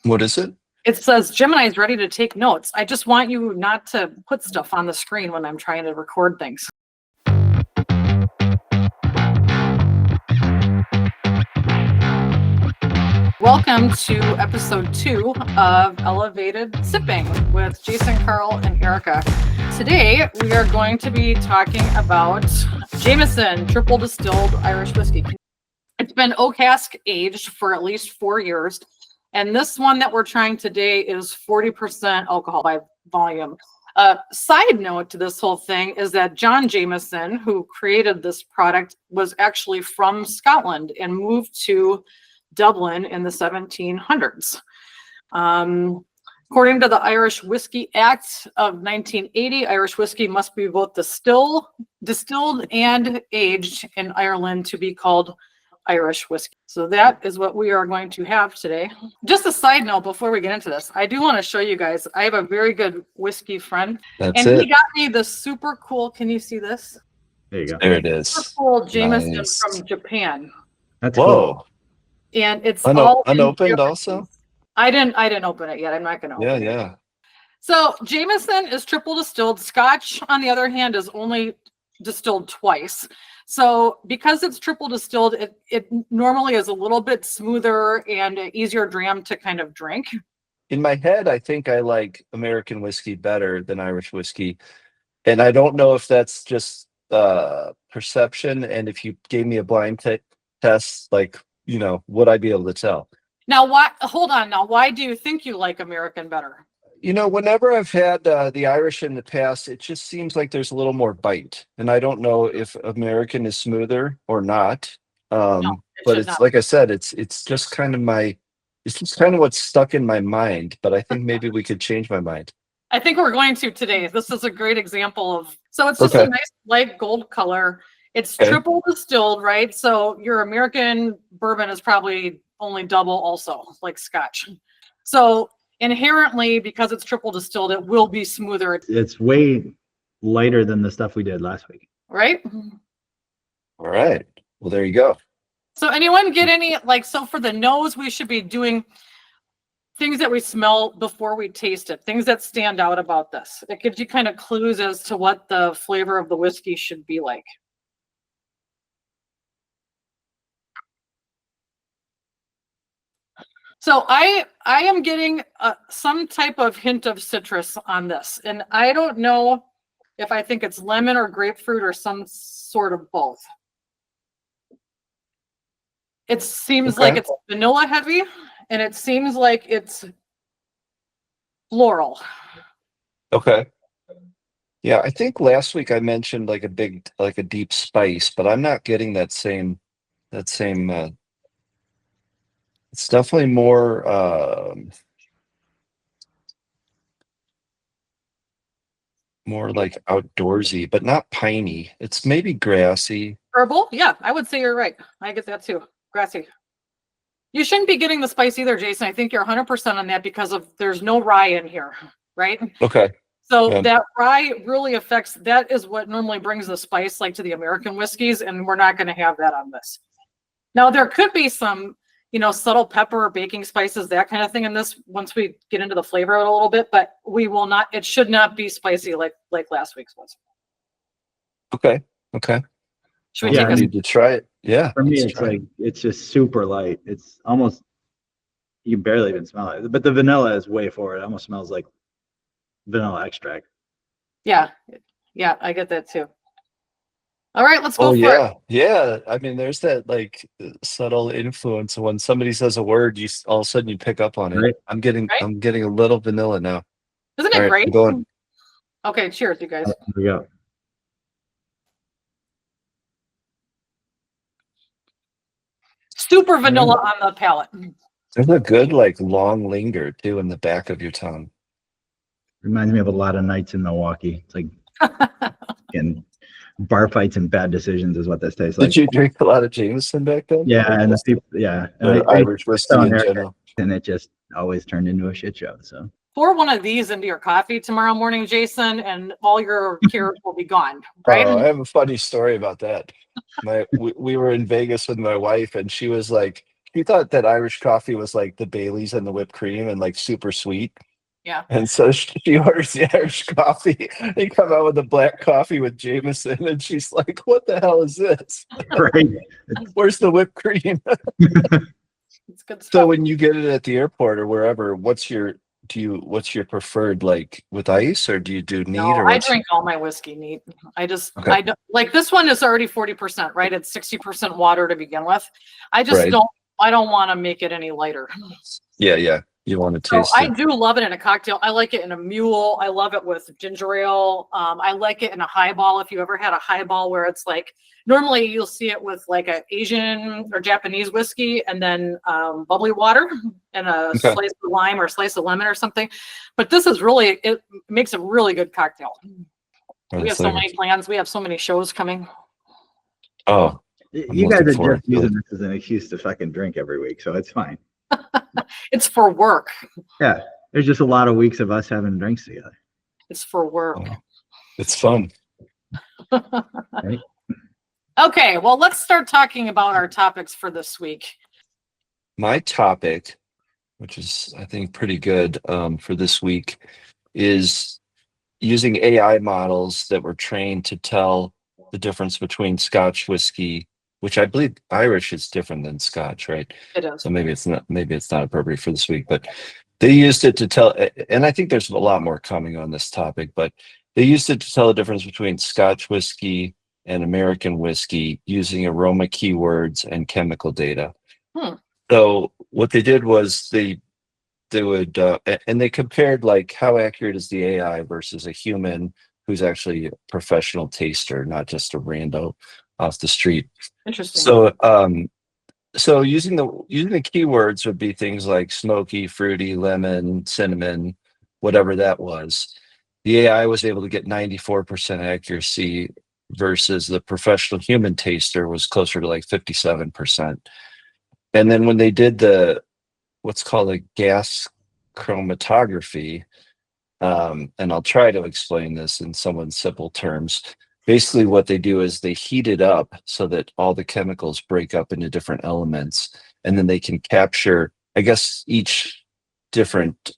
What is it? It says Gemini is ready to take notes. I just want you not to put stuff on the screen when I'm trying to record things. Welcome to episode 2 of Elevated Sipping with Jason, Carl, and Erica. Today, we are going to be talking about Jameson Triple Distilled Irish Whiskey. It's been oak cask aged for at least 4 years. And this one that we're trying today is 40% alcohol by volume. Side note to this whole thing is that John Jameson, who created this product, was actually from Scotland and moved to Dublin in the 1700s. According to the Irish Whiskey Act of 1980, Irish whiskey must be both distilled and aged in Ireland to be called Irish whiskey. So that is what we are going to have today. Just a side note before we get into this, I do want to show you guys, I have a very good whiskey friend. He got me the super cool, can you see this? There you go. There it is. Super cool Jameson from Japan. That's cool. And it's all unopened also? I didn't open it yet. I'm not going to open it. Yeah. So Jameson is triple distilled. Scotch, on the other hand, is only distilled twice. So because it's triple distilled, it normally is a little bit smoother and an easier dram to kind of drink. In my head, I think I like American whiskey better than Irish whiskey. And I don't know if that's just perception. And if you gave me a blind test, would I be able to tell? Now, why do you think you like American better? Whenever I've had the Irish in the past, it just seems like there's a little more bite. And I don't know if American is smoother or not. But it's not. Like I said, it's just kind of what's stuck in my mind. But I think maybe we could change my mind. I think we're going to today. This is a great example of, so it's just a nice light gold color. It's triple distilled, right? So your American bourbon is probably only double also, like Scotch. So inherently, because it's triple distilled, it will be smoother. It's way lighter than the stuff we did last week. Right? All right. Well, there you go. So anyone get any, so for the nose, we should be doing things that we smell before we taste it, things that stand out about this. It gives you kind of clues as to what the flavor of the whiskey should be like. So I am getting some type of hint of citrus on this, and I don't know if I think it's lemon or grapefruit or some sort of both. It seems like it's vanilla heavy, and it seems like it's floral. Okay. Yeah, I think last week I mentioned like a deep spice, but I'm not getting that same. It's definitely more like outdoorsy, but not piney. It's maybe grassy. Herbal? Yeah, I would say you're right. I get that too. Grassy. You shouldn't be getting the spice either, Jason. I think you're 100% on that because there's no rye in here, right? Okay. So that rye really affects, that is what normally brings the spice to the American whiskeys, and we're not going to have that on this. Now, there could be some subtle pepper or baking spices, that kind of thing in this once we get into the flavor a little bit, but we will not, it should not be spicy like last week's was. Okay. Should we take need to try it? Yeah. For me, it's just super light. It's almost, you can barely even smell it, but the vanilla is way forward. It almost smells like vanilla extract. Yeah, I get that too. All right, let's go for it. Yeah. I mean, there's that subtle influence. When somebody says a word, all of a sudden you pick up on it. Right. I'm getting a little vanilla now. Isn't it great? Okay, cheers, you guys. Here we go. Super vanilla on the palate. There's a good long linger too in the back of your tongue. Reminds me of a lot of nights in Milwaukee. It's like and bar fights and bad decisions is what this tastes like. Did you drink a lot of Jameson back then? Yeah, and the people, and Irish whiskey in general. And it just always turned into a shit show. So pour one of these into your coffee tomorrow morning, Jason, and all your cares will be gone. Right? Oh, I have a funny story about that. We were in Vegas with my wife, and she was like, She thought that Irish coffee was like the Baileys and the whipped cream and like super sweet. Yeah. And so she orders the Irish coffee. They come out with the black coffee with Jameson, and she's like, "What the hell is this? Right. Where's the whipped cream?" It's good So stuff. when you get it at the airport or wherever, what's your preferred, like with ice, or do you do neat, No, or I what's drink all my whiskey neat. I okay? don't like this one is already 40%, right? It's 60% water to begin with. I just Right. I don't want to make it any lighter. Yeah. You want to So taste I it. do love it in a cocktail. I like it in a mule. I love it with ginger ale. I like it in a highball. If you ever had a highball where it's like, normally you'll see it with like a Asian or Japanese whiskey and then bubbly water and a Okay. slice of lime or a slice of lemon or something. But this is really, it makes a really good cocktail. We have so many plans. We have so many shows coming. Oh, I'm You guys looking are forward just to it. using this as an excuse to fucking drink every week, so it's fine. It's for work. Yeah, there's just a lot of weeks of us having drinks together. It's for work. Oh, it's fun. Right? Okay, well, let's start talking about our topics for this week. My topic, which is I think pretty good for this week, is using AI models that were trained to tell the difference between Scotch whiskey, which I believe Irish is different than Scotch, right? It is. So maybe it's not appropriate for this week, but they used it to tell, and I think there's a lot more coming on this topic, but they used it to tell the difference between Scotch whiskey and American whiskey using aroma keywords and chemical data. Hmm. So what they did was they would and they compared like how accurate is the AI versus a human who's actually a professional taster, not just a rando off the street. Interesting. So using the keywords would be things like smoky, fruity, lemon, cinnamon, whatever that was. The AI was able to get 94% accuracy versus the professional human taster was closer to like 57%. And then when they did the what's called a gas chromatography, and I'll try to explain this in somewhat simple terms. Basically, what they do is they heat it up so that all the chemicals break up into different elements, and then they can capture, I guess, each different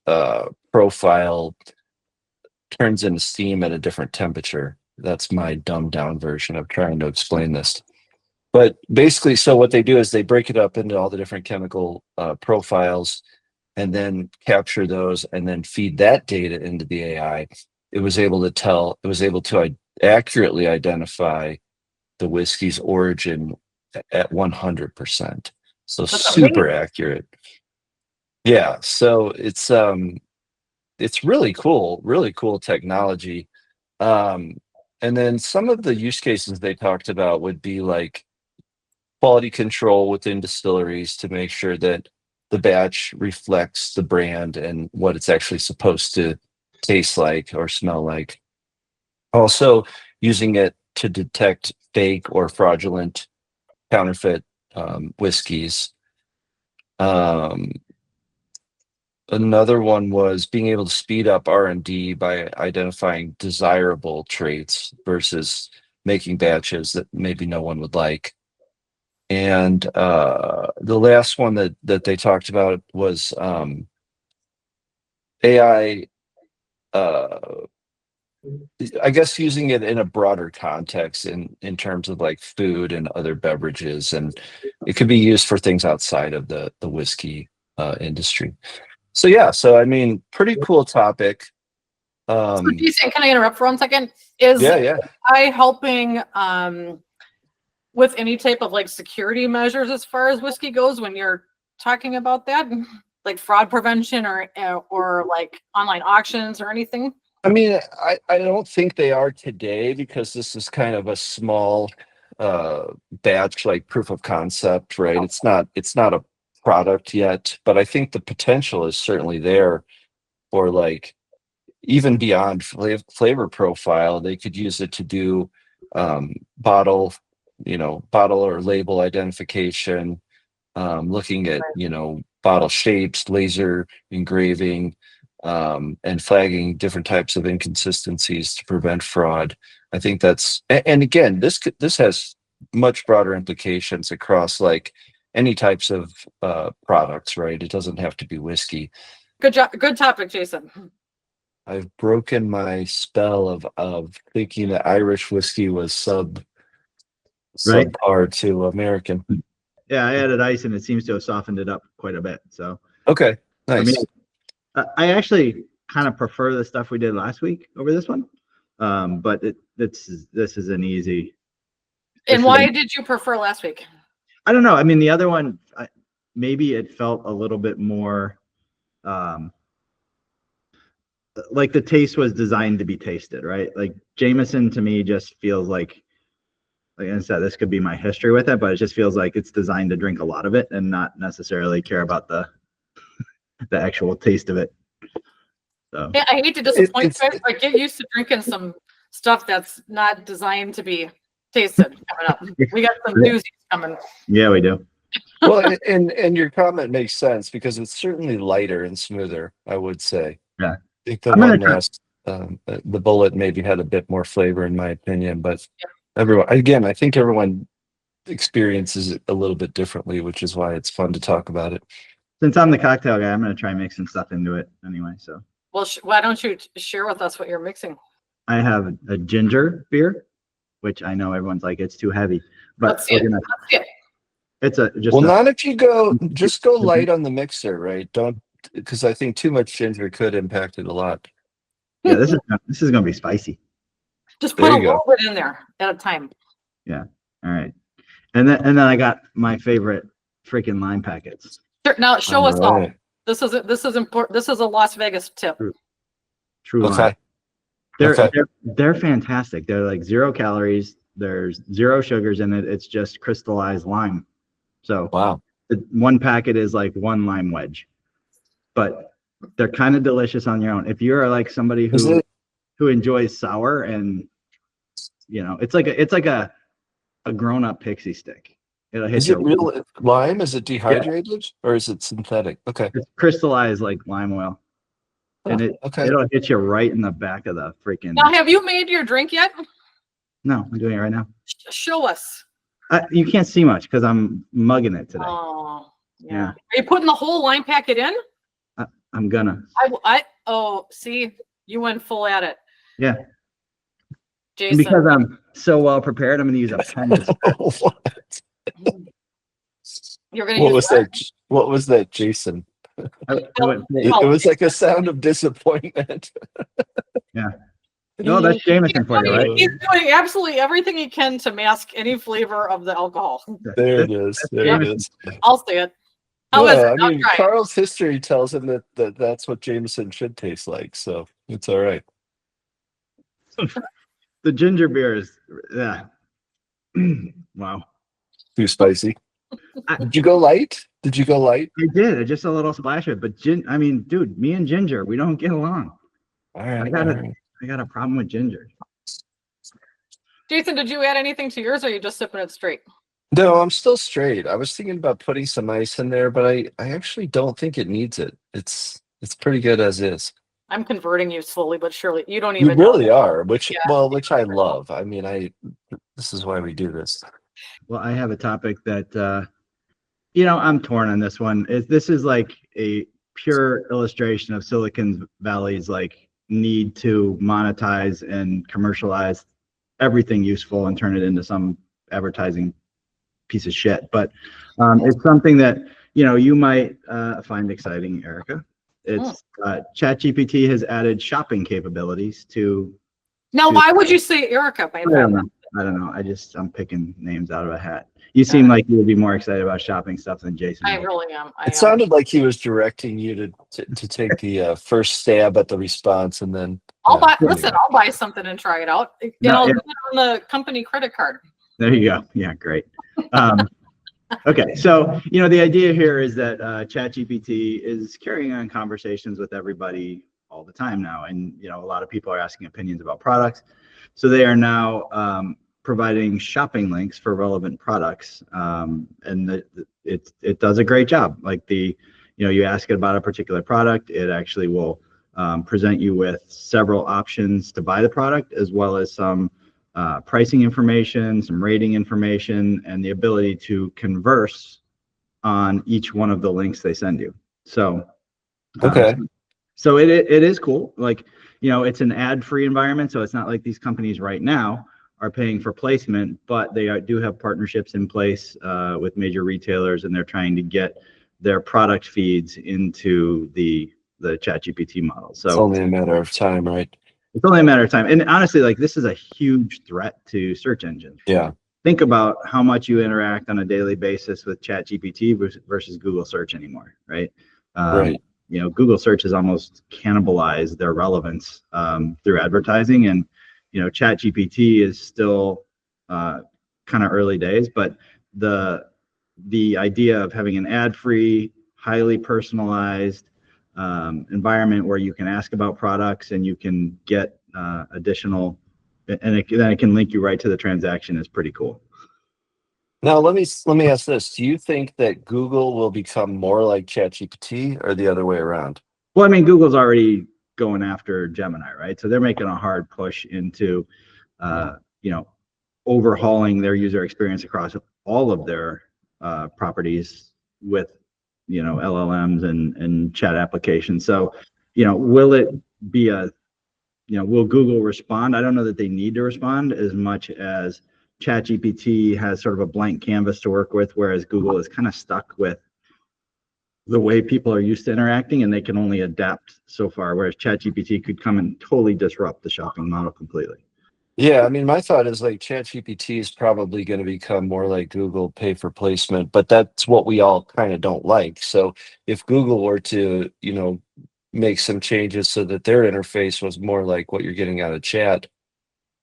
profile turns into steam at a different temperature. That's my dumbed down version of trying to explain this. But basically, so what they do is they break it up into all the different chemical profiles and then capture those and then feed that data into the AI. It was able to accurately identify the whiskey's origin at 100%. So That's super amazing. accurate. Yeah. So it's really cool technology. Um, and then some of the use cases they talked about would be like quality control within distilleries to make sure that the batch reflects the brand and what it's actually supposed to taste like or smell like. Also, using it to detect fake or fraudulent counterfeit whiskeys. Um, Another one was being able to speed up R&D by identifying desirable traits versus making batches that maybe no one would like. And the last one that they talked about was AI. I guess using it in a broader context in terms of like food and other beverages, and it could be used for things outside of the whiskey industry. So yeah, so I mean, pretty cool topic. So Um, Jason, can I interrupt for 1 second? Is yeah. I helping with any type of like security measures as far as whiskey goes when you're talking about that, like fraud prevention or like online auctions or anything? I mean, I don't think they are today because this is kind of a small uh batch, like proof of concept, right? No. It's not a product yet, but I think the potential is certainly there for like even beyond flavor profile. They could use it to do bottle, bottle or label identification, looking at bottle shapes, laser engraving, and flagging different types of inconsistencies to prevent fraud. I think and again, this has much broader implications across like any types of products, right? It doesn't have to be whiskey. Good job. Good topic, Jason. I've broken my spell of thinking that Irish whiskey was Right. subpar to American. Yeah, I added ice and it seems to have softened it up quite a bit. So Okay, I nice. mean, I actually kind of prefer the stuff we did last week over this one. But this is an easy. And why did you prefer last week? I don't know. I mean, the other one, maybe it felt a little bit more like the taste was designed to be tasted, right? Like Jameson to me just feels like I said, this could be my history with it, but it just feels like it's designed to drink a lot of it and not necessarily care about the actual taste of it. So Yeah, I hate to disappoint you, but get used to drinking some stuff that's not designed to be tasted coming up. We got some doozies coming. Yeah, we do. Well, and your comment makes sense because it's certainly lighter and smoother, I would say. Yeah. I think the bullet maybe had a bit more flavor in my opinion, but I think everyone experiences it a little bit differently, which is why it's fun to talk about it. Since I'm the cocktail guy, I'm going to try mixing stuff into it anyway. So, well, why don't you share with us what you're mixing? I have a ginger beer, which I know everyone's like it's too heavy, but Let's see it. It's not if you go light on the mixer, right? Don't, because I think too much ginger could impact it a lot. Yeah, this is going to be spicy. Just put a little bit in there at a time. Yeah. All right. And then I got my favorite freaking lime packets. Sure. Now show us all. This is important. This is a Las Vegas tip. True lime. They're fantastic. They're like 0 calories. There's 0 sugars in it. It's just crystallized lime. So wow. One packet is like 1 lime wedge, but they're kind of delicious on your own. If you're like somebody who enjoys sour and it's like a grown-up pixie stick. It'll hit you. Is it real lime? Is it dehydrated or is it synthetic? Okay. It's crystallized like lime oil. And it'll hit you right in the back of the freaking. Now, have you made your drink yet? No, I'm doing it right now. Show us. You can't see much because I'm mugging it today. Oh, yeah. Are you putting the whole lime packet in? I'm gonna. See, you went full at it. Yeah. Jason. And because I'm so well prepared, I'm gonna use a pen. What? You're gonna What was that, Jason? It was like a sound of disappointment. Yeah. No, that's Jameson for you, right? He's doing absolutely everything he can to mask any flavor of the alcohol. There it is. There it is. I'll say it. I mean, Carl's history tells him that's what Jameson should taste like, so it's all right. The ginger beer is, wow. Too spicy. Did you go light? I did. Just a little splash of it. But I mean, dude, me and ginger, we don't get along. All right. I got a problem with ginger. Jason, did you add anything to yours or are you just sipping it straight? No, I'm still straight. I was thinking about putting some ice in there, but I actually don't think it needs it. It's pretty good as is. I'm converting you slowly but surely. You don't even You really are, which I love. I mean, this is why we do this. Well, I have a topic that I'm torn on this one. This is like a pure illustration of Silicon Valley's like need to monetize and commercialize everything useful and turn it into some advertising piece of shit. But it's something that you might find exciting, Erica. It's ChatGPT has added shopping capabilities to. Now, why would you say Erica? I don't know. I'm picking names out of a hat. You seem like you would be more excited about shopping stuff than Jason. I really am. It sounded like he was directing you to take the first stab at the response, and then I'll buy something and try it out. I'll do it on the company credit card. There you go. Yeah, great. Okay, so the idea here is that ChatGPT is carrying on conversations with everybody all the time now, and a lot of people are asking opinions about products. So they are now providing shopping links for relevant products, and it does a great job. Like you ask it about a particular product, it actually will present you with several options to buy the product, as well as some pricing information, some rating information, and the ability to converse on each one of the links they send you. So, Okay. so it is cool. Like, it's an ad-free environment, so it's not like these companies right now are paying for placement, but they do have partnerships in place with major retailers, and they're trying to get their product feeds into the ChatGPT model. So it's only a matter of time, right? It's only a matter of time. And honestly, like, this is a huge threat to search engines. Yeah. Think about how much you interact on a daily basis with ChatGPT versus Google search anymore, right? Right. Google search has almost cannibalized their relevance through advertising, and ChatGPT is still kind of early days, but the idea of having an ad-free, highly personalized environment where you can ask about products and you can get additional, and then it can link you right to the transaction is pretty cool. Now let me ask this: do you think that Google will become more like ChatGPT, or the other way around? Well, I mean, Google's already going after Gemini, right? So they're making a hard push into, overhauling their user experience across all of their properties with, LLMs and chat applications. So, will it be will Google respond? I don't know that they need to respond as much as ChatGPT has sort of a blank canvas to work with, whereas Google is kind of stuck with the way people are used to interacting, and they can only adapt so far, whereas ChatGPT could come and totally disrupt the shopping model completely. Yeah, I mean, my thought is like ChatGPT is probably going to become more like Google, pay for placement, but that's what we all kind of don't like. So if Google were to, make some changes so that their interface was more like what you're getting out of chat,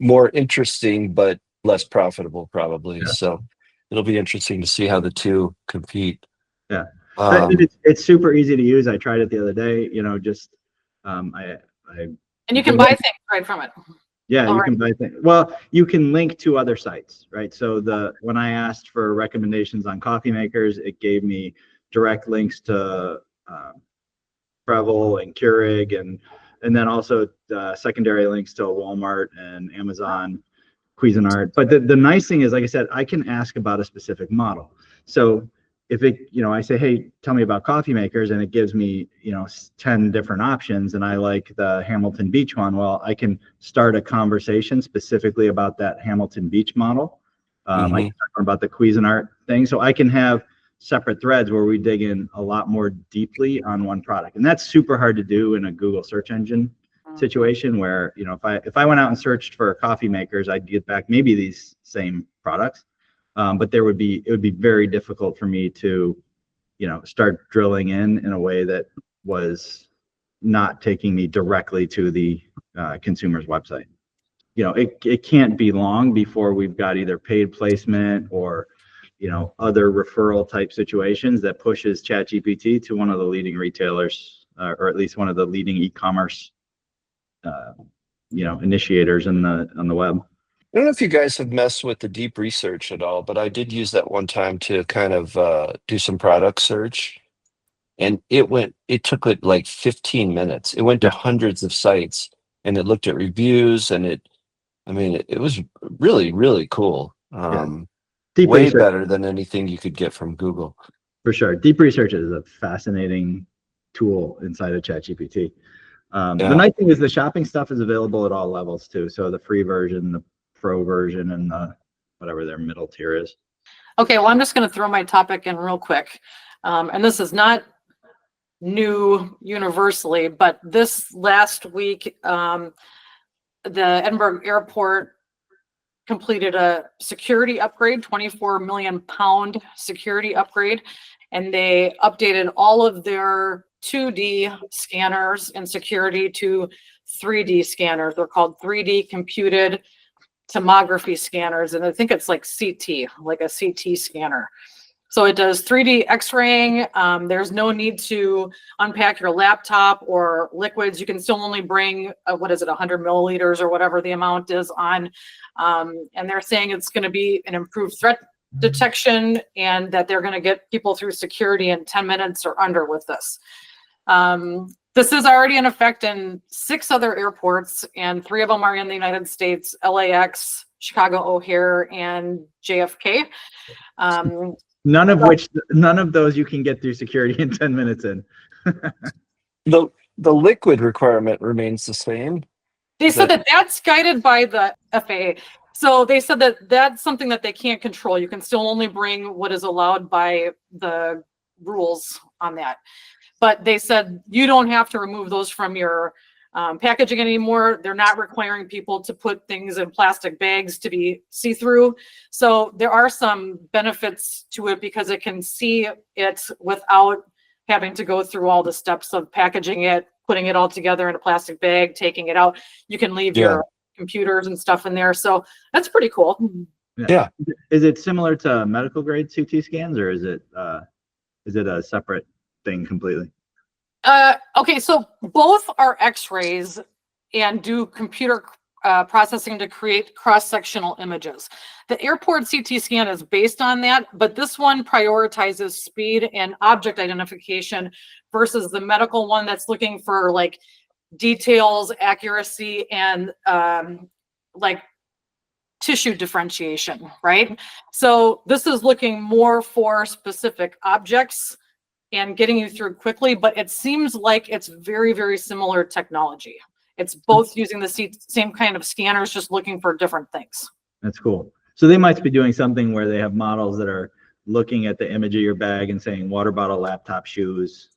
more interesting, but less profitable probably. Yeah. So it'll be interesting to see how the two compete. Yeah. Um, It's super easy to use. I tried it the other day, just, And you can buy things right from it. Yeah, you can buy things. Well, you can link to other sites, right? So when I asked for recommendations on coffee makers, it gave me direct links to Breville and Keurig, and then also secondary links to Walmart and Amazon, Cuisinart. But the nice thing is, like I said, I can ask about a specific model. So if I say, hey, tell me about coffee makers, and it gives me, 10 different options, and I like the Hamilton Beach one, well, I can start a conversation specifically about that Hamilton Beach model. I can talk about the Cuisinart thing. So I can have separate threads where we dig in a lot more deeply on one product. And that's super hard to do in a Google search engine situation where, if I went out and searched for coffee makers, I'd get back maybe these same products. But it would be very difficult for me to, start drilling in a way that was not taking me directly to the consumer's website. It can't be long before we've got either paid placement or, other referral type situations that pushes ChatGPT to one of the leading retailers, or at least one of the leading e-commerce, initiators on the web. I don't know if you guys have messed with the deep research at all, but I did use that one time to kind of do some product search. And it took it like 15 minutes. It went to hundreds of sites and it looked at reviews, and it was really, really cool. Deep Way research, better than anything you could get from Google. for sure. Deep research is a fascinating tool inside of ChatGPT. The nice thing is the shopping stuff is available at all levels too. So the free version, the pro version, and the whatever their middle tier is. Okay, well, I'm just going to throw my topic in real quick. And this is not new universally, but this last week, the Edinburgh Airport completed a security upgrade, 24 million pound security upgrade, and they updated all of their 2D scanners and security to 3D scanners. They're called 3D computed tomography scanners, and I think it's like CT, like a CT scanner. So it does 3D x-raying. There's no need to unpack your laptop or liquids. You can still only bring, 100 milliliters or whatever the amount is on. And they're saying it's going to be an improved threat detection, and that they're going to get people through security in 10 minutes or under with this. This is already in effect in 6 other airports, and 3 of them are in the United States: LAX, Chicago O'Hare, and JFK. None of those you can get through security in 10 minutes in. The liquid requirement remains the same. They said that that's guided by the FAA. So they said that that's something that they can't control. You can still only bring what is allowed by the rules on that. But they said you don't have to remove those from your packaging anymore. They're not requiring people to put things in plastic bags to be see-through. So there are some benefits to it because it can see it without having to go through all the steps of packaging it, putting it all together in a plastic bag, taking it out. You can leave your computers and stuff in there. So that's pretty cool. Yeah. Is it similar to medical grade CT scans, or is it a separate thing completely? Okay, so both are X-rays and do computer processing to create cross-sectional images. The airport CT scan is based on that, but this one prioritizes speed and object identification versus the medical one that's looking for like details, accuracy, and like tissue differentiation, right? So this is looking more for specific objects and getting you through quickly, but it seems like it's very, very similar technology. It's both using the same kind of scanners, just looking for different things. That's cool. So they might be doing something where they have models that are looking at the image of your bag and saying water bottle, laptop, shoes,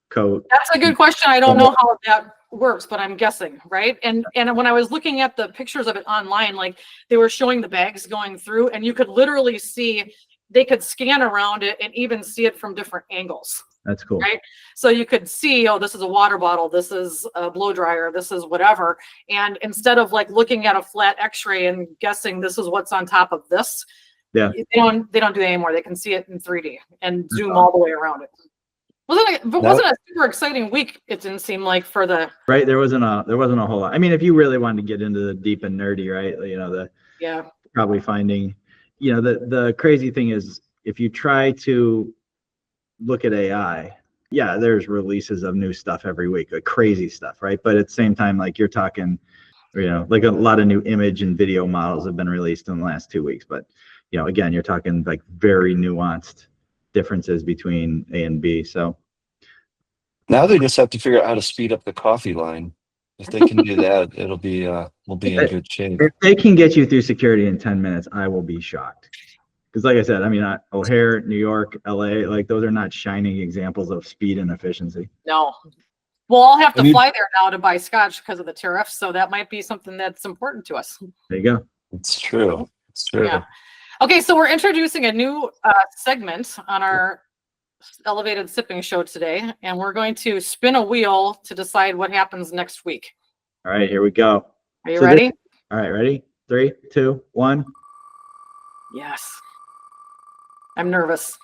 coat. That's a good question. I don't know how that works, but I'm guessing, right? And when I was looking at the pictures of it online, like they were showing the bags going through, and you could literally see, they could scan around it and even see it from different angles. That's cool. Right? So you could see, oh, this is a water bottle, this is a blow dryer, this is whatever. And instead of like looking at a flat X-ray and guessing this is what's on top of this, they don't do that anymore. They can see it in 3D and zoom all the way around it. Wasn't a super exciting week? It didn't seem like for the right. There wasn't a whole lot. I mean, if you really wanted to get into the deep and nerdy, right? You know, probably finding, you know, the crazy thing is if you try to look at AI, there's releases of new stuff every week, like crazy stuff, right? But at the same time, like you're talking, you know, like a lot of new image and video models have been released in the last 2 weeks. But, you know, again, you're talking like very nuanced differences between A and B. So now they just have to figure out how to speed up the coffee line. If they can do that, it'll be we'll be in good shape. If they can get you through security in 10 minutes, I will be shocked. Because like I said, I mean, O'Hare, New York, LA, like those are not shining examples of speed and efficiency. No. Well, I'll have to fly there now to buy scotch because of the tariffs. So that might be something that's important to us. There you go. It's true. It's true. Yeah. Okay, so we're introducing a new segment on our elevated sipping show today, and we're going to spin a wheel to decide what happens next week. All right, here we go. Are you ready? All right, ready? 3, 2, 1. Yes. I'm nervous.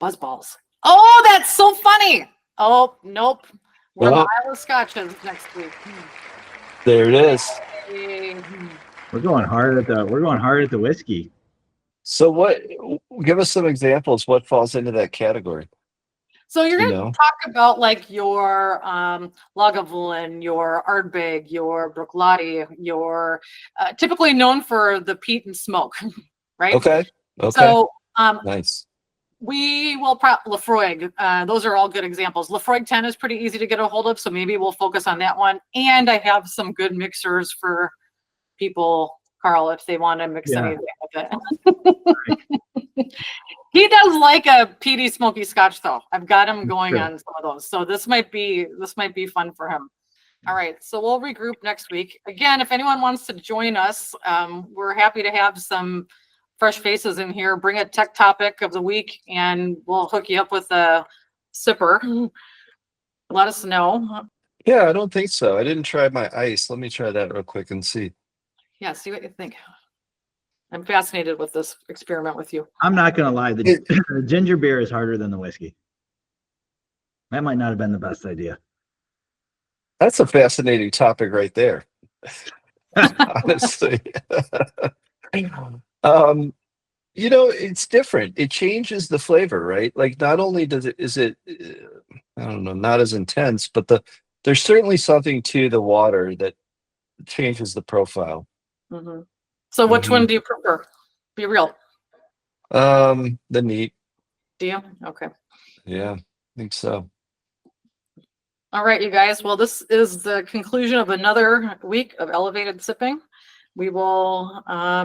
Buzzballs. Oh, that's so funny. Oh, nope. We're the Isle of Scotches next week. There it is. We're going hard at the whiskey. So give us some examples. What falls into that category? So you're going to talk about like your Lagavulin, your Ardbeg, your Bruichladdich, your typically known for the peat and smoke, right? Okay. So nice. We will Laphroaig. Those are all good examples. Laphroaig 10 is pretty easy to get a hold of, so maybe we'll focus on that one. And I have some good mixers for people, Carl, if they want to mix anything with it. He does like a peaty, smoky Scotch, though. I've got him going on some of those, so this might be fun for him. All right, so we'll regroup next week. Again, if anyone wants to join us, we're happy to have some fresh faces in here. Bring a tech topic of the week, and we'll hook you up with a sipper. Let us know. Yeah, I don't think so. I didn't try my ice. Let me try that real quick and see. Yeah, see what you think. I'm fascinated with this experiment with you. I'm not going to lie. The ginger beer is harder than the whiskey. That might not have been the best idea. That's a fascinating topic right there. Honestly. You know, it's different. It changes the flavor, right? Like not only is it I don't know, not as intense, but there's certainly something to the water that changes the profile. Mm-hmm. So which one do you prefer? Be real. The neat. Do you? Okay. Yeah, I think so. All right, you guys. Well, this is the conclusion of another week of Elevated Sipping. We will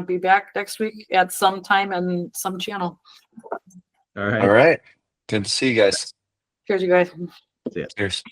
be back next week at some time and some channel. All right. All right. Good to see you guys. Cheers, you guys. See ya. Cheers.